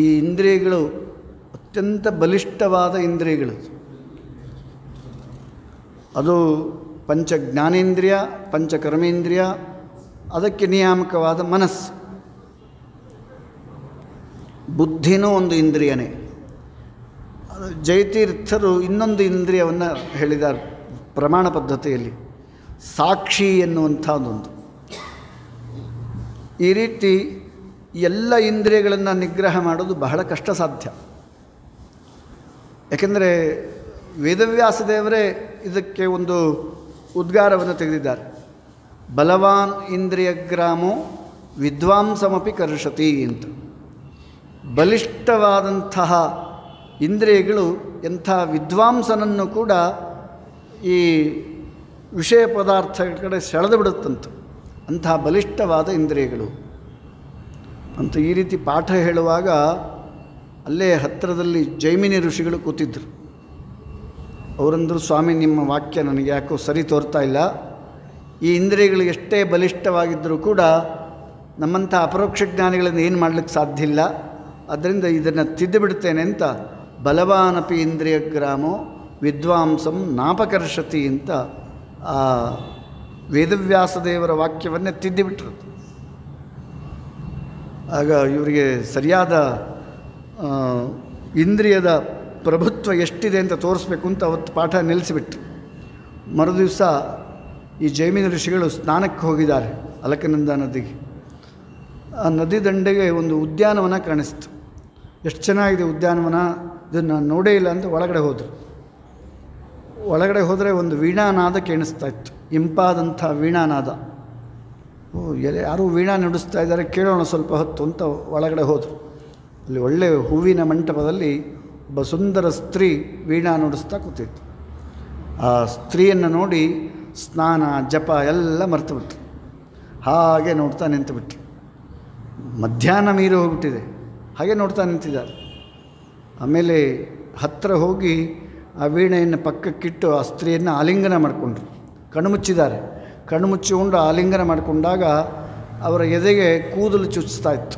ಈ ಇಂದ್ರಿಯಗಳು ಅತ್ಯಂತ ಬಲಿಷ್ಠವಾದ ಇಂದ್ರಿಯಗಳು. ಅದು ಪಂಚ ಜ್ಞಾನೇಂದ್ರಿಯ, ಪಂಚಕರ್ಮೇಂದ್ರಿಯ, ಅದಕ್ಕೆ ನಿಯಾಮಕವಾದ ಮನಸ್ಸು. ಬುದ್ಧಿನೂ ಒಂದು ಇಂದ್ರಿಯನೇ. ಜಯತೀರ್ಥರು ಇನ್ನೊಂದು ಇಂದ್ರಿಯವನ್ನು ಹೇಳಿದ್ದಾರೆ ಪ್ರಮಾಣ ಪದ್ಧತಿಯಲ್ಲಿ, ಸಾಕ್ಷಿ ಎನ್ನುವಂಥದ್ದೊಂದು. ಈ ರೀತಿ ಎಲ್ಲ ಇಂದ್ರಿಯಗಳನ್ನು ನಿಗ್ರಹ ಮಾಡೋದು ಬಹಳ ಕಷ್ಟ ಸಾಧ್ಯ. ಯಾಕೆಂದರೆ ವೇದವ್ಯಾಸದೇವರೇ ಇದಕ್ಕೆ ಒಂದು ಉದ್ಗಾರವನ್ನು ತೆಗೆದಿದ್ದಾರೆ. ಬಲವಾನ್ ಇಂದ್ರಿಯಗ್ರಾಮೋ ವಿದ್ವಾಂಸಮಪಿ ಕರ್ಷತಿ ಅಂತ. ಬಲಿಷ್ಠವಾದಂತಹ ಇಂದ್ರಿಯಗಳು ಎಂಥ ವಿದ್ವಾಂಸನನ್ನು ಕೂಡ ಈ ವಿಷಯ ಪದಾರ್ಥಗಳ ಕಡೆ ಸೆಳೆದು ಬಿಡುತ್ತಂತ. ಅಂತಹ ಬಲಿಷ್ಠವಾದ ಇಂದ್ರಿಯಗಳು ಅಂತ ಈ ರೀತಿ ಪಾಠ ಹೇಳುವಾಗ ಅಲ್ಲೇ ಹತ್ತಿರದಲ್ಲಿ ಜೈಮಿನಿ ಋಷಿಗಳು ಕೂತಿದ್ದರು. ಅವರಂದರು, ಸ್ವಾಮಿ ನಿಮ್ಮ ವಾಕ್ಯ ನನಗೆ ಯಾಕೋ ಸರಿ ತೋರ್ತಾ ಇಲ್ಲ. ಈ ಇಂದ್ರಿಯಗಳು ಎಷ್ಟೇ ಬಲಿಷ್ಠವಾಗಿದ್ದರೂ ಕೂಡ ನಮ್ಮಂಥ ಅಪರೋಕ್ಷ ಜ್ಞಾನಿಗಳನ್ನು ಏನು ಮಾಡಲಿಕ್ಕೆ ಸಾಧ್ಯ ಇಲ್ಲ. ಆದ್ದರಿಂದ ಇದನ್ನು ತಿದ್ದುಬಿಡ್ತೇನೆ ಅಂತ ಬಲವಾನಪಿ ಇಂದ್ರಿಯಗ್ರಾಮೋ ವಿದ್ವಾಂಸಂ ನಾಪಕರ್ಷತಿ ಅಂತ ಆ ವೇದವ್ಯಾಸದೇವರ ವಾಕ್ಯವನ್ನೇ ತಿದ್ದಿಬಿಟ್ರು. ಆಗ ಇವರಿಗೆ ಸರಿಯಾದ ಇಂದ್ರಿಯದ ಪ್ರಭುತ್ವ ಎಷ್ಟಿದೆ ಅಂತ ತೋರಿಸ್ಬೇಕು ಅಂತ ಅವತ್ತು ಪಾಠ ನಿಲ್ಲಿಸಿಬಿಟ್ರು. ಮರುದಿವಸ ಈ ಜೈಮಿನಿ ಋಷಿಗಳು ಸ್ನಾನಕ್ಕೆ ಹೋಗಿದ್ದಾರೆ ಅಲಕನಂದ ನದಿಗೆ. ಆ ನದಿ ದಂಡೆಗೆ ಒಂದು ಉದ್ಯಾನವನ ಕಾಣಿಸ್ತು. ಎಷ್ಟು ಚೆನ್ನಾಗಿದೆ ಉದ್ಯಾನವನ, ಇದನ್ನು ನೋಡೇ ಇಲ್ಲ ಅಂತ ಒಳಗಡೆ ಹೋದರು. ಒಳಗಡೆ ಹೋದರೆ ಒಂದು ವೀಣಾನಾದ ಕೇಳಿಸ್ತಾ ಇತ್ತು, ಇಂಪಾದಂಥ ವೀಣಾನಾದ. ಯಾರೂ ವೀಣಾ ನುಡಿಸ್ತಾ ಇದ್ದಾರೆ, ಕೇಳೋಣ ಸ್ವಲ್ಪ ಹೊತ್ತು ಅಂತ ಒಳಗಡೆ ಹೋದರು. ಅಲ್ಲಿ ಒಳ್ಳೆಯ ಹೂವಿನ ಮಂಟಪದಲ್ಲಿ ಒಬ್ಬ ಸುಂದರ ಸ್ತ್ರೀ ವೀಣಾ ನುಡಿಸ್ತಾ ಕೂತಿತ್ತು. ಆ ಸ್ತ್ರೀಯನ್ನು ನೋಡಿ ಸ್ನಾನ ಜಪ ಎಲ್ಲ ಮರ್ತುಬಿಟ್ರು. ಹಾಗೆ ನೋಡ್ತಾ ನಿಂತುಬಿಟ್ರು. ಮಧ್ಯಾಹ್ನ ಮೀರಿ ಹೋಗ್ಬಿಟ್ಟಿದೆ, ಹಾಗೆ ನೋಡ್ತಾ ನಿಂತಿದ್ದಾರೆ. ಆಮೇಲೆ ಹತ್ತಿರ ಹೋಗಿ ಆ ವೀಣೆಯನ್ನು ಪಕ್ಕಕ್ಕಿಟ್ಟು ಆ ಸ್ತ್ರೀಯನ್ನು ಆಲಿಂಗನ ಮಾಡಿಕೊಂಡ್ರು. ಕಣ್ಣು ಮುಚ್ಚಿಕೊಂಡು ಆಲಿಂಗನ ಮಾಡಿಕೊಂಡಾಗ ಅವರ ಎದೆಗೆ ಕೂದಲು ಚುಚ್ಚಿಸ್ತಾ ಇತ್ತು.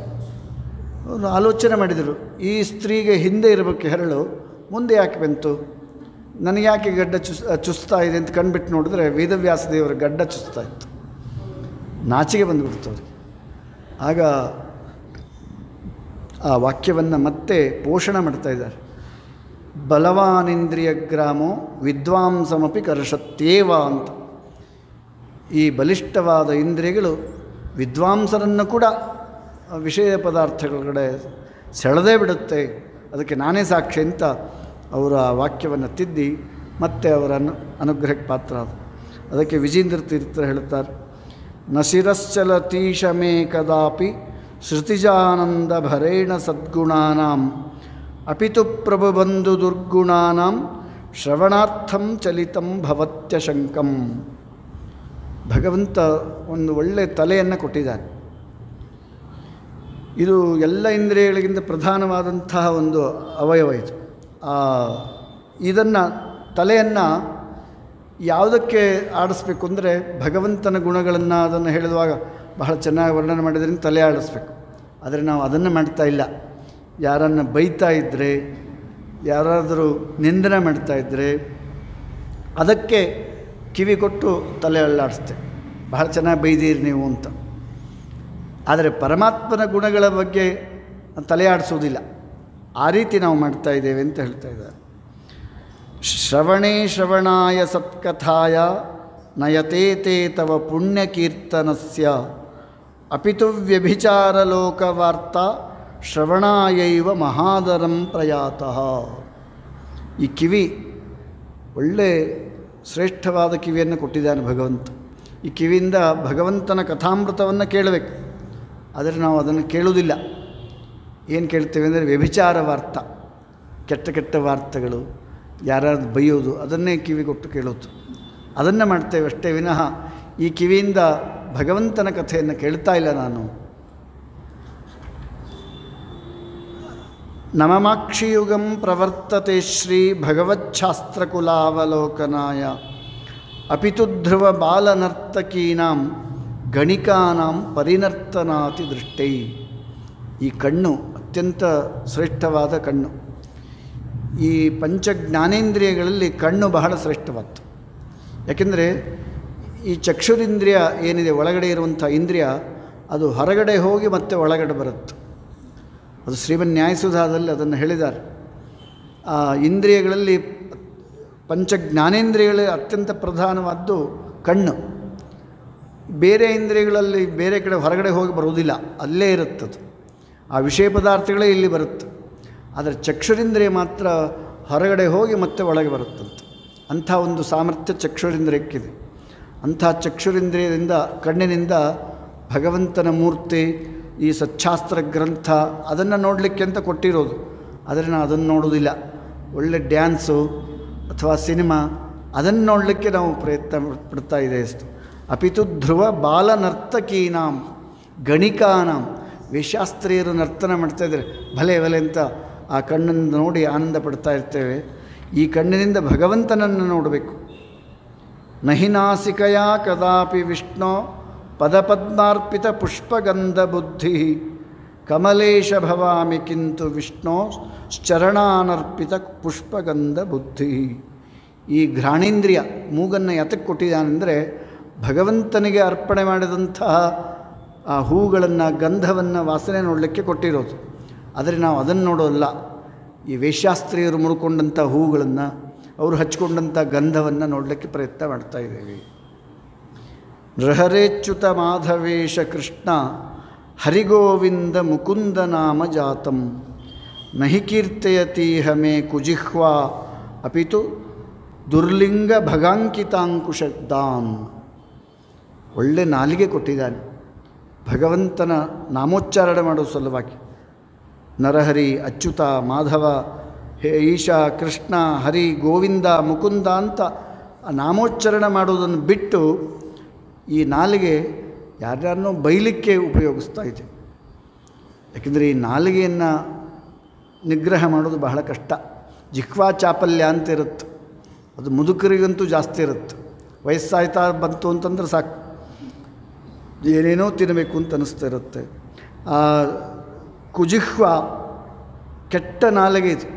ಅವರು ಆಲೋಚನೆ ಮಾಡಿದರು, ಈ ಸ್ತ್ರೀಗೆ ಹಿಂದೆ ಇರಬೇಕು ಹೆರಳು, ಮುಂದೆ ಯಾಕೆ ಬಂತು, ನನಗೆ ಯಾಕೆ ಗಡ್ಡ ಚುಚ್ತಾ ಇದೆ ಅಂತ ಕಂಡುಬಿಟ್ಟು ನೋಡಿದ್ರೆ ವೇದವ್ಯಾಸದೇವರ ಗಡ್ಡ ಚುಚ್ತಾ ಇತ್ತು. ನಾಚಿಗೆ ಬಂದುಬಿಡ್ತು ಅವ್ರಿಗೆ. ಆಗ ಆ ವಾಕ್ಯವನ್ನು ಮತ್ತೆ ಪೋಷಣೆ ಮಾಡ್ತಾ ಇದ್ದಾರೆ. ಬಲವಾನಿಂದ್ರಿಯ ಗ್ರಾಮೋ ವಿದ್ವಾಂಸಮಪಿ ಕರ್ಷತ್ಯೇವ ಅಂತ. ಈ ಬಲಿಷ್ಠವಾದ ಇಂದ್ರಿಯಗಳು ವಿದ್ವಾಂಸರನ್ನು ಕೂಡ ವಿಷಯ ಪದಾರ್ಥಗಳ ಕಡೆ ಸೆಳೆದೇ ಬಿಡುತ್ತೆ. ಅದಕ್ಕೆ ನಾನೇ ಸಾಕ್ಷಿ ಅಂತ ಅವರ ವಾಕ್ಯವನ್ನು ತಿದ್ದಿ ಮತ್ತೆ ಅವರ ಅನುಗ್ರಹಕ್ಕೆ ಪಾತ್ರ ಆದ. ಅದಕ್ಕೆ ವಿಜೇಂದ್ರ ತೀರ್ಥರು ಹೇಳುತ್ತಾರೆ, ನ ಶಿರಶ್ಚಲತೀಶ ಮೇ ಕದಾಪಿ ಶ್ರುತಿಜಾನಂದ ಭರೇಣ ಸದ್ಗುಣಾನಾಂ ಅಪಿತು ಪ್ರಭುಬಂಧು ದುರ್ಗುಣಾನಾಂ ಶ್ರವಣಾರ್ಥಂ ಚಲಿತಂ ಭವತ್ಯಶಂಕಂ. ಭಗವಂತ ಒಂದು ಒಳ್ಳೆಯ ತಲೆಯನ್ನು ಕೊಟ್ಟಿದ್ದಾನೆ. ಇದು ಎಲ್ಲ ಇಂದ್ರಿಯಗಳಿಗಿಂತ ಪ್ರಧಾನವಾದಂತಹ ಒಂದು ಅವಯವ ಇದು. ಇದನ್ನು ತಲೆಯನ್ನು ಯಾವುದಕ್ಕೆ ಆಡಿಸ್ಬೇಕು ಅಂದರೆ ಭಗವಂತನ ಗುಣಗಳನ್ನು ಅದನ್ನು ಹೇಳಿದುವಾಗ ಬಹಳ ಚೆನ್ನಾಗಿ ವರ್ಣನೆ ಮಾಡಿದ್ರಿಂದ ತಲೆ ಆಡಿಸ್ಬೇಕು. ಆದರೆ ನಾವು ಅದನ್ನು ಮಾಡ್ತಾ ಇಲ್ಲ. ಯಾರನ್ನು ಬೈತಾ ಇದ್ದರೆ, ಯಾರಾದರೂ ನಿಂದನೆ ಮಾಡ್ತಾಯಿದ್ರೆ ಅದಕ್ಕೆ ಕಿವಿ ಕೊಟ್ಟು ತಲೆ ಅಲ್ಲಾಡಿಸ್ತೇವೆ, ಬಹಳ ಚೆನ್ನಾಗಿ ಬೈದೀರಿ ನೀವು ಅಂತ. ಆದರೆ ಪರಮಾತ್ಮನ ಗುಣಗಳ ಬಗ್ಗೆ ತಲೆ ಆಡಿಸೋದಿಲ್ಲ. ಆ ರೀತಿ ನಾವು ಮಾಡ್ತಾ ಇದ್ದೇವೆ ಅಂತ ಹೇಳ್ತಾ ಇದ್ದಾರೆ. ಶ್ರವಣೇ ಶ್ರವಣಾಯ ಸತ್ಕಥಾಯ ನಯತೆ ತೇ ತವ ಪುಣ್ಯಕೀರ್ತನಸ್ಯ ಅಪಿತು ವ್ಯಭಿಚಾರಲೋಕವಾರ್ತಾ ಶ್ರವಣಾಯೈವ ಮಹಾದರಂ ಪ್ರಯಾತಃ. ಈ ಕಿವಿ ಒಳ್ಳೆ ಶ್ರೇಷ್ಠವಾದ ಕಿವಿಯನ್ನು ಕೊಟ್ಟಿದ್ದಾನೆ ಭಗವಂತ. ಈ ಕಿವಿಯಿಂದ ಭಗವಂತನ ಕಥಾಮೃತವನ್ನು ಕೇಳಬೇಕು. ಆದರೆ ನಾವು ಅದನ್ನು ಕೇಳುವುದಿಲ್ಲ. ಏನು ಕೇಳ್ತೇವೆ ಅಂದರೆ ವ್ಯಭಿಚಾರ ವಾರ್ತ, ಕೆಟ್ಟ ಕೆಟ್ಟ ವಾರ್ತೆಗಳು, ಯಾರಾದ್ರು ಬೈಯೋದು, ಅದನ್ನೇ ಕಿವಿ ಕೊಟ್ಟು ಕೇಳೋದು. ಅದನ್ನು ಮಾಡ್ತೇವೆ ಅಷ್ಟೇ ವಿನಃ ಈ ಕಿವಿಯಿಂದ ಭಗವಂತನ ಕಥೆಯನ್ನು ಕೇಳ್ತಾ ಇಲ್ಲ ನಾನು. ನಮಮಾಕ್ಷಿಯುಗಂ ಪ್ರವರ್ತತೆ ಶ್ರೀ ಭಗವಚ್ಛಾಸ್ತ್ರಕುಲಾವಲೋಕನಾಯ ಅಪಿತು ಧ್ರುವ ಬಾಲನರ್ತಕೀನಾಂ ಗಣಿಕಾನಾಂ ಪರಿನರ್ತನಾತಿ ದೃಷ್ಟೈ. ಈ ಕಣ್ಣು ಅತ್ಯಂತ ಶ್ರೇಷ್ಠವಾದ ಕಣ್ಣು. ಈ ಪಂಚ ಜ್ಞಾನೇಂದ್ರಿಯಗಳಲ್ಲಿ ಕಣ್ಣು ಬಹಳ ಶ್ರೇಷ್ಠವಾದ್ದು. ಯಾಕೆಂದರೆ ಈ ಚಕ್ಷುರಿಂದ್ರಿಯ ಏನಿದೆ, ಒಳಗಡೆ ಇರುವಂಥ ಇಂದ್ರಿಯ, ಅದು ಹೊರಗಡೆ ಹೋಗಿ ಮತ್ತೆ ಒಳಗಡೆ ಬರುತ್ತೆ. ಅದು ಶ್ರೀಮನ್ ನ್ಯಾಯಸುಧಾದಲ್ಲಿ ಅದನ್ನು ಹೇಳಿದ್ದಾರೆ. ಆ ಇಂದ್ರಿಯಗಳಲ್ಲಿ ಪಂಚ ಜ್ಞಾನೇಂದ್ರಿಯಗಳಲ್ಲಿ ಅತ್ಯಂತ ಪ್ರಧಾನವಾದ್ದು ಕಣ್ಣು. ಬೇರೆ ಇಂದ್ರಿಯಗಳಲ್ಲಿ ಬೇರೆ ಕಡೆ ಹೊರಗಡೆ ಹೋಗಿ ಬರುವುದಿಲ್ಲ, ಅಲ್ಲೇ ಇರುತ್ತದು. ಆ ವಿಷಯ ಪದಾರ್ಥಗಳೇ ಇಲ್ಲಿ ಬರುತ್ತೆ. ಆದರೆ ಚಕ್ಷುರಿಂದ್ರಿಯ ಮಾತ್ರ ಹೊರಗಡೆ ಹೋಗಿ ಮತ್ತೆ ಒಳಗೆ ಬರುತ್ತಂತೆ. ಅಂಥ ಒಂದು ಸಾಮರ್ಥ್ಯ ಚಕ್ಷುರಿಂದ್ರಿಯಕ್ಕಿದೆ. ಅಂಥ ಚಕ್ಷುರಿಂದ್ರಿಯದಿಂದ, ಕಣ್ಣಿನಿಂದ ಭಗವಂತನ ಮೂರ್ತಿ, ಈ ಸಚ್ಛಾಸ್ತ್ರ ಗ್ರಂಥ ಅದನ್ನು ನೋಡಲಿಕ್ಕೆ ಅಂತ ಕೊಟ್ಟಿರೋದು. ಆದರೆ ನಾವು ಅದನ್ನು ನೋಡೋದಿಲ್ಲ. ಒಳ್ಳೆ ಡ್ಯಾನ್ಸು ಅಥವಾ ಸಿನಿಮಾ ಅದನ್ನು ನೋಡಲಿಕ್ಕೆ ನಾವು ಪ್ರಯತ್ನ ಪಡ್ತಾ ಇದೆ ಅಷ್ಟು. ಅಪಿತು ಧ್ರುವ ಬಾಲನರ್ತಕೀನಾಂ ಗಣಿಕಾನಾಂ, ವೇಷಾಸ್ತ್ರೀಯರು ನರ್ತನ ಮಾಡ್ತಾಯಿದ್ದಾರೆ, ಭಲೆ ಭಲೆ ಅಂತ ಆ ಕಣ್ಣನ್ನು ನೋಡಿ ಆನಂದ ಪಡ್ತಾ ಇರ್ತೇವೆ. ಈ ಕಣ್ಣಿನಿಂದ ಭಗವಂತನನ್ನು ನೋಡಬೇಕು. ನಹಿನಾಸಿಕಯ ಕದಾಪಿ ವಿಷ್ಣು ಪದಪದ್ಮಾರ್ಪಿತ ಪುಷ್ಪಗಂಧ ಬುದ್ಧಿ ಕಮಲೇಶ ಭವಾಮಿ ಕಿಂತು ವಿಷ್ಣು ಚರಣಾನರ್ಪಿತ ಪುಷ್ಪಗಂಧ ಬುದ್ಧಿ. ಈ ಘ್ರಾಣೇಂದ್ರಿಯ ಮೂಗನ್ನು ಯಾತಕ್ಕೆ ಕೊಟ್ಟಿದ್ದಾನೆಂದರೆ ಭಗವಂತನಿಗೆ ಅರ್ಪಣೆ ಮಾಡಿದಂತಹ ಆ ಹೂಗಳನ್ನು, ಗಂಧವನ್ನು, ವಾಸನೆ ನೋಡಲಿಕ್ಕೆ ಕೊಟ್ಟಿರೋದು. ಆದರೆ ನಾವು ಅದನ್ನು ನೋಡೋಲ್ಲ. ಈ ವೇಷಾಸ್ತ್ರೀಯರು ಮುಡ್ಕೊಂಡಂಥ ಹೂಗಳನ್ನು, ಅವರು ಹಚ್ಕೊಂಡಂಥ ಗಂಧವನ್ನು ನೋಡಲಿಕ್ಕೆ ಪ್ರಯತ್ನ ಮಾಡ್ತಾ ಇದ್ದೇವೆ. ನೃಹರೇಚ್ಯುತ ಮಾಧವೇಶ ಕೃಷ್ಣ ಹರಿಗೋವಿಂದ ಮುಕುಂದ ನಾಮ ಜಾತಂ ನಹಿ ಕೀರ್ತಯತೀಹ ಮೇ ಕುಜಿಹ್ವಾ ಅಪಿತು ದುರ್ಲಿಂಗ ಭಗಾಂಕಿತಾಂಕುಶದಾನ್. ಒಳ್ಳೆ ನಾಲಿಗೆ ಕೊಟ್ಟಿದ್ದಾನೆ ಭಗವಂತನ ನಾಮೋಚ್ಚಾರಣೆ ಮಾಡೋ ಸಲುವಾಗಿ. ನರಹರಿ, ಅಚ್ಯುತ, ಮಾಧವ, ಹೇ ಈಶಾ, ಕೃಷ್ಣ, ಹರಿ, ಗೋವಿಂದ, ಮುಕುಂದ ಅಂತ ನಾಮೋಚ್ಚಾರಣೆ ಮಾಡೋದನ್ನು ಬಿಟ್ಟು ಈ ನಾಲಿಗೆ ಯಾರ್ಯಾರನ್ನೋ ಬೈಲಿಕ್ಕೆ ಉಪಯೋಗಿಸ್ತಾ ಇದೆ. ಯಾಕೆಂದರೆ ಈ ನಾಲಿಗೆಯನ್ನು ನಿಗ್ರಹ ಮಾಡೋದು ಬಹಳ ಕಷ್ಟ. ಜಿಹ್ವಾ ಚಾಪಲ್ಯ ಅಂತ ಇರುತ್ತೆ, ಅದು ಮುದುಕರಿಗಂತೂ ಜಾಸ್ತಿ ಇರುತ್ತೆ. ವಯಸ್ಸಾಯ್ತಾ ಬಂತು ಅಂತಂದ್ರೆ ಸಾಕು, ಏನೇನೋ ತಿನ್ನಬೇಕು ಅಂತ ಅನ್ನಿಸ್ತಾ ಇರುತ್ತೆ. ಆ ಕುಜಿಹ್ವ ಕೆಟ್ಟ ನಾಲಿಗೆ ಇದು,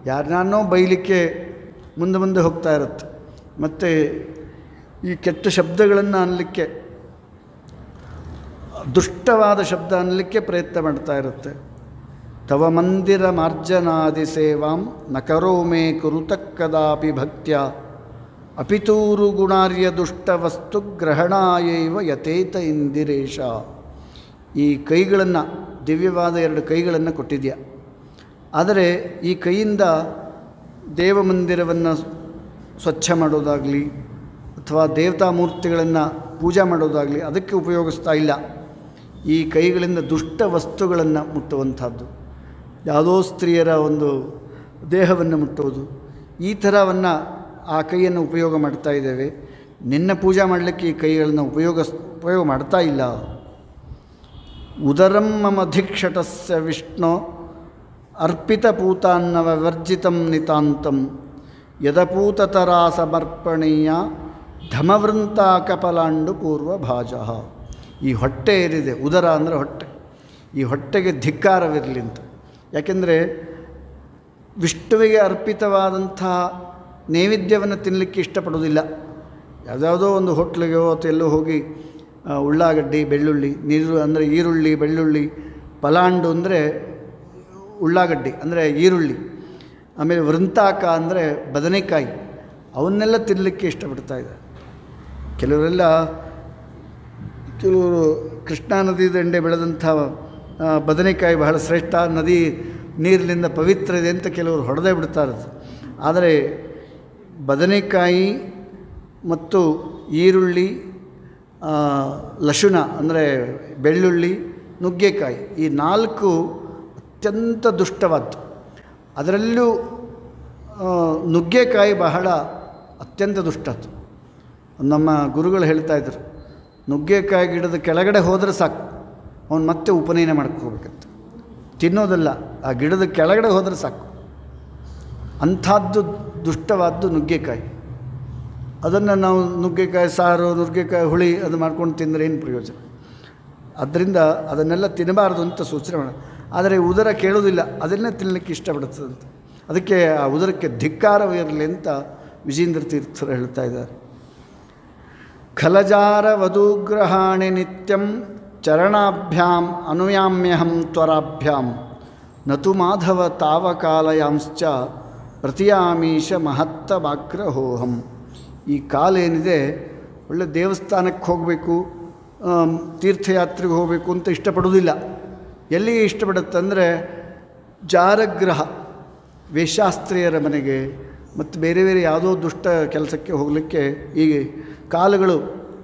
ಯಾರನ್ನೋ ಬೈಲಿಕ್ಕೆ ಮುಂದೆ ಮುಂದೆ ಹೋಗ್ತಾ ಇರುತ್ತೆ. ಮತ್ತು ಈ ಕೆಟ್ಟ ಶಬ್ದಗಳನ್ನು ಅನ್ನಲಿಕ್ಕೆ, ದುಷ್ಟವಾದ ಶಬ್ದ ಅನ್ನಲಿಕ್ಕೆ ಪ್ರಯತ್ನ ಮಾಡ್ತಾ ಇರುತ್ತೆ. ತವ ಮಂದಿರ ಮಾರ್ಜನಾದಿ ಸೇವಾಂ ನ ಕರೋ ಮೇ ಕುರುತಃ ಕದಾಪಿ ಭಕ್ತ್ಯ ಅಪಿತೂರು ಗುಣಾರ್ಯ ದುಷ್ಟ ವಸ್ತು ಗ್ರಹಣಾಯೈವ ಯತೇತ ಇಂದಿರೇಶ. ಈ ಕೈಗಳನ್ನು, ದಿವ್ಯವಾದ 2 ಕೈಗಳನ್ನು ಕೊಟ್ಟಿದೆಯಾ. ಆದರೆ ಈ ಕೈಯಿಂದ ದೇವಮಂದಿರವನ್ನು ಸ್ವಚ್ಛ ಮಾಡೋದಾಗಲಿ ಅಥವಾ ದೇವತಾ ಮೂರ್ತಿಗಳನ್ನು ಪೂಜೆ ಮಾಡೋದಾಗಲಿ ಅದಕ್ಕೆ ಉಪಯೋಗಿಸ್ತಾ ಇಲ್ಲ. ಈ ಕೈಗಳಿಂದ ದುಷ್ಟ ವಸ್ತುಗಳನ್ನು ಮುಟ್ಟುವಂಥದ್ದು, ಯಾವುದೋ ಸ್ತ್ರೀಯರ ಒಂದು ದೇಹವನ್ನು ಮುಟ್ಟುವುದು, ಈ ಥರವನ್ನು ಆ ಕೈಯನ್ನು ಉಪಯೋಗ ಮಾಡ್ತಾ ಇದ್ದೇವೆ. ನಿನ್ನ ಪೂಜೆ ಮಾಡಲಿಕ್ಕೆ ಈ ಕೈಗಳನ್ನು ಉಪಯೋಗ ಮಾಡ್ತಾ ಇಲ್ಲ. ಉದರಂ ಮಮ ಧಿಕ್ಷಟಸ್ಯ ವಿಷ್ಣು ಅರ್ಪಿತಪೂತಾನ್ನವ ವರ್ಜಿತಂ ನಿತಾಂತಂ ಯದಪೂತತರಾ ಸಮರ್ಪಣೀಯ ಧಮವೃಂತ ಕಪಲಾಂಡು ಪೂರ್ವಭಾಜ. ಈ ಹೊಟ್ಟೆ ಏನಿದೆ, ಉದರ ಅಂದರೆ ಹೊಟ್ಟೆ, ಈ ಹೊಟ್ಟೆಗೆ ಧಿಕ್ಕಾರವಿರಲಿ ಅಂತ. ಯಾಕೆಂದರೆ ವಿಷ್ಣುವಿಗೆ ಅರ್ಪಿತವಾದಂಥ ನೈವೇದ್ಯವನ್ನು ತಿನ್ನಲಿಕ್ಕೆ ಇಷ್ಟಪಡೋದಿಲ್ಲ. ಯಾವುದಾವುದೋ ಒಂದು ಹೋಟ್ಲಿಗೆ ಅಥವಾ ಎಲ್ಲೋ ಹೋಗಿ ಉಳ್ಳಾಗಡ್ಡಿ, ಬೆಳ್ಳುಳ್ಳಿ, ನೀರು ಅಂದರೆ ಈರುಳ್ಳಿ, ಬೆಳ್ಳುಳ್ಳಿ, ಪಲಾಂಡು ಅಂದರೆ ಉಳ್ಳಾಗಡ್ಡಿ ಅಂದರೆ ಈರುಳ್ಳಿ, ಆಮೇಲೆ ವೃಂತಾಕ ಅಂದರೆ ಬದನೆಕಾಯಿ, ಅವನ್ನೆಲ್ಲ ತಿನ್ನಲಿಕ್ಕೆ ಇಷ್ಟಪಡ್ತಾ ಇದ್ದಾರೆ. ಕೆಲವರು ಕೃಷ್ಣಾ ನದಿ ದಂಡೆ ಬೆಳೆದಂಥ ಬದನೆಕಾಯಿ ಬಹಳ ಶ್ರೇಷ್ಠ, ನದಿ ನೀರಿನಿಂದ ಪವಿತ್ರ ಇದೆ ಅಂತ ಕೆಲವರು ಹೊಡೆದೇ ಬಿಡ್ತಾರೆ. ಆದರೆ ಬದನೆಕಾಯಿ ಮತ್ತು ಈರುಳ್ಳಿ, ಲಶುನ ಅಂದರೆ ಬೆಳ್ಳುಳ್ಳಿ, ನುಗ್ಗೆಕಾಯಿ, ಈ 4 ಅತ್ಯಂತ ದುಷ್ಟವಾದ್ದು. ಅದರಲ್ಲೂ ನುಗ್ಗೆಕಾಯಿ ಬಹಳ ಅತ್ಯಂತ ದುಷ್ಟದ್ದು. ನಮ್ಮ ಗುರುಗಳು ಹೇಳ್ತಾಯಿದ್ರು, ನುಗ್ಗೆಕಾಯಿ ಗಿಡದ ಕೆಳಗಡೆ ಹೋದರೆ ಸಾಕು, ಅವನು ಮತ್ತೆ ಉಪನಯನ ಮಾಡ್ಕೋಬೇಕಂತ. ತಿನ್ನೋದಲ್ಲ, ಆ ಗಿಡದ ಕೆಳಗಡೆ ಹೋದರೆ ಸಾಕು. ಅಂಥದ್ದು ದುಷ್ಟವಾದ್ದು ನುಗ್ಗೆಕಾಯಿ. ಅದನ್ನು ನಾವು ನುಗ್ಗೆಕಾಯಿ ಸಾರು, ನುಗ್ಗೆಕಾಯಿ ಹುಳಿ ಅದು ಮಾಡ್ಕೊಂಡು ತಿಂದರೆ ಏನು ಪ್ರಯೋಜನ? ಆದ್ದರಿಂದ ಅದನ್ನೆಲ್ಲ ತಿನ್ನಬಾರ್ದು ಅಂತ ಸೂಚನೆ ಮಾಡಿ. ಆದರೆ ಉದರ ಕೇಳೋದಿಲ್ಲ, ಅದನ್ನೇ ತಿನ್ನಲಿಕ್ಕೆ ಇಷ್ಟಪಡುತ್ತದಂತೆ. ಅದಕ್ಕೆ ಆ ಉದರಕ್ಕೆ ಧಿಕ್ಕಾರವಿರಲಿ ಅಂತ ವಿಜೇಂದ್ರ ತೀರ್ಥರು ಹೇಳ್ತಾ ಇದ್ದಾರೆ. ಖಲಜಾರ ವಧೂಗ್ರಹಾಣಿ ನಿತ್ಯಂ ಚರಣಾಭ್ಯಾಂ ಅನುಯಾಮ್ಯಹಂ ತ್ವರಾಭ್ಯಾಂ ನತು ಮಾಧವ ತಾವಕಾಲಯಾಂಶ್ಚ ಪ್ರತಿಯಾಮೀಶ ಮಹತ್ತಮಾಗ್ರಹೋಹಂ. ಈ ಕಾಲೇನಿದೆ, ಒಳ್ಳೆ ದೇವಸ್ಥಾನಕ್ಕೆ ಹೋಗಬೇಕು, ತೀರ್ಥಯಾತ್ರೆಗೆ ಹೋಗಬೇಕು ಅಂತ ಇಷ್ಟಪಡೋದಿಲ್ಲ. ಎಲ್ಲಿಗೆ ಇಷ್ಟಪಡುತ್ತಂದರೆ ಜಾರಗ್ರಹ, ವೇಷಾಸ್ತ್ರೀಯರ ಮನೆಗೆ ಮತ್ತು ಬೇರೆ ಬೇರೆ ಯಾವುದೋ ದುಷ್ಟ ಕೆಲಸಕ್ಕೆ ಹೋಗಲಿಕ್ಕೆ ಈಗ ಕಾಲುಗಳು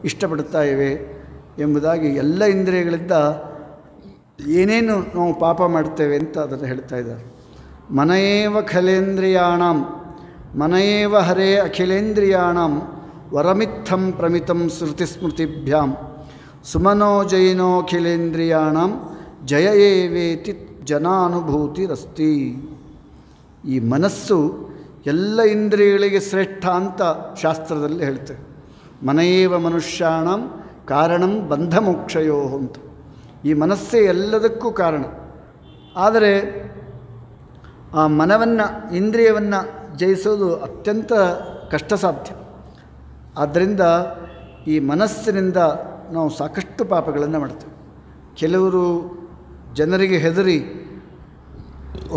ಇಷ್ಟಪಡುತ್ತಾ ಇವೆ ಎಂಬುದಾಗಿ ಎಲ್ಲ ಇಂದ್ರಿಯಗಳಿಂದ ಏನೇನು ನಾವು ಪಾಪ ಮಾಡ್ತೇವೆ ಅಂತ ಅದನ್ನು ಹೇಳ್ತಾ ಇದ್ದಾರೆ. ಮನಯೇವ ಖಲೇಂದ್ರಿಯಾಣಂ ಮನಯೇವ ಹರೇ ಅಖಿಲೇಂದ್ರಿಯಾಣಂ ವರಮಿತ್ಥಂ ಪ್ರಮಿತಂ ಶ್ರುತಿಸ್ಮೃತಿಭ್ಯಾಂ ಸುಮನೋ ಜೈನೋಖಿಲೇಂದ್ರಿಯಾಣಂ ಜಯ ಏವೇತಿ ಜನಾನುಭೂತಿರಸ್ತಿ. ಈ ಮನಸ್ಸು ಎಲ್ಲ ಇಂದ್ರಿಯಗಳಿಗೆ ಶ್ರೇಷ್ಠ ಅಂತ ಶಾಸ್ತ್ರದಲ್ಲಿ ಹೇಳ್ತೇವೆ. ಮನಯೇವ ಮನುಷ್ಯಾಣಂ ಕಾರಣಂ ಬಂಧ ಮೋಕ್ಷಯೋ ಅಂತ. ಈ ಮನಸ್ಸೇ ಎಲ್ಲದಕ್ಕೂ ಕಾರಣ. ಆದರೆ ಆ ಮನವನ್ನು, ಇಂದ್ರಿಯವನ್ನು ಜಯಿಸೋದು ಅತ್ಯಂತ ಕಷ್ಟ ಸಾಧ್ಯ. ಆದ್ದರಿಂದ ಈ ಮನಸ್ಸಿನಿಂದ ನಾವು ಸಾಕಷ್ಟು ಪಾಪಗಳನ್ನು ಮಾಡ್ತೇವೆ. ಕೆಲವರು ಜನರಿಗೆ ಹೆದರಿ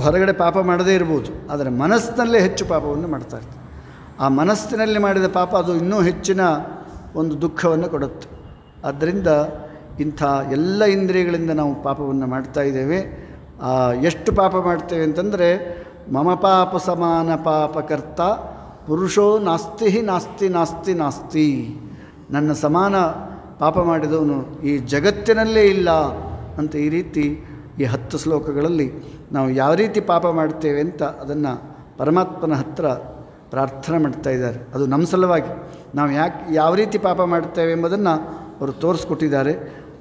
ಹೊರಗಡೆ ಪಾಪ ಮಾಡದೇ ಇರ್ಬೋದು, ಆದರೆ ಮನಸ್ಸಿನಲ್ಲೇ ಹೆಚ್ಚು ಪಾಪವನ್ನು ಮಾಡ್ತಾ ಇರ್ತಾರೆ. ಆ ಮನಸ್ಸಿನಲ್ಲಿ ಮಾಡಿದ ಪಾಪ ಅದು ಇನ್ನೂ ಹೆಚ್ಚಿನ ಒಂದು ದುಃಖವನ್ನು ಕೊಡುತ್ತೆ. ಆದ್ದರಿಂದ ಇಂಥ ಎಲ್ಲ ಇಂದ್ರಿಯಗಳಿಂದ ನಾವು ಪಾಪವನ್ನು ಮಾಡ್ತಾ ಇದ್ದೇವೆ. ಎಷ್ಟು ಪಾಪ ಮಾಡ್ತೇವೆ ಅಂತಂದರೆ, ಮಮ ಪಾಪ ಸಮಾನ ಪಾಪಕರ್ತ ಪುರುಷೋ ನಾಸ್ತಿ ನಾಸ್ತಿ ನಾಸ್ತಿ ನಾಸ್ತಿ. ನನ್ನ ಸಮಾನ ಪಾಪ ಮಾಡಿದವನು ಈ ಜಗತ್ತಿನಲ್ಲೇ ಇಲ್ಲ ಅಂತ ಈ ರೀತಿ ಈ 10 ಶ್ಲೋಕಗಳಲ್ಲಿ ನಾವು ಯಾವ ರೀತಿ ಪಾಪ ಮಾಡ್ತೇವೆ ಅಂತ ಅದನ್ನು ಪರಮಾತ್ಮನ ಹತ್ರ ಪ್ರಾರ್ಥನೆ ಮಾಡ್ತಾ ಇದ್ದಾರೆ. ಅದು ನಮ್ಮ ಸಲುವಾಗಿ ನಾವು ಯಾವ ರೀತಿ ಪಾಪ ಮಾಡ್ತೇವೆ ಎಂಬುದನ್ನು ಅವರು ತೋರಿಸ್ಕೊಟ್ಟಿದ್ದಾರೆ.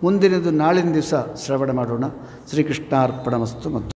ಮುಂದಿನದು ನಾಳಿನ ದಿವಸ ಶ್ರವಣ ಮಾಡೋಣ. ಶ್ರೀಕೃಷ್ಣಾರ್ಪಣಮಸ್ತು. ಮತ್ತು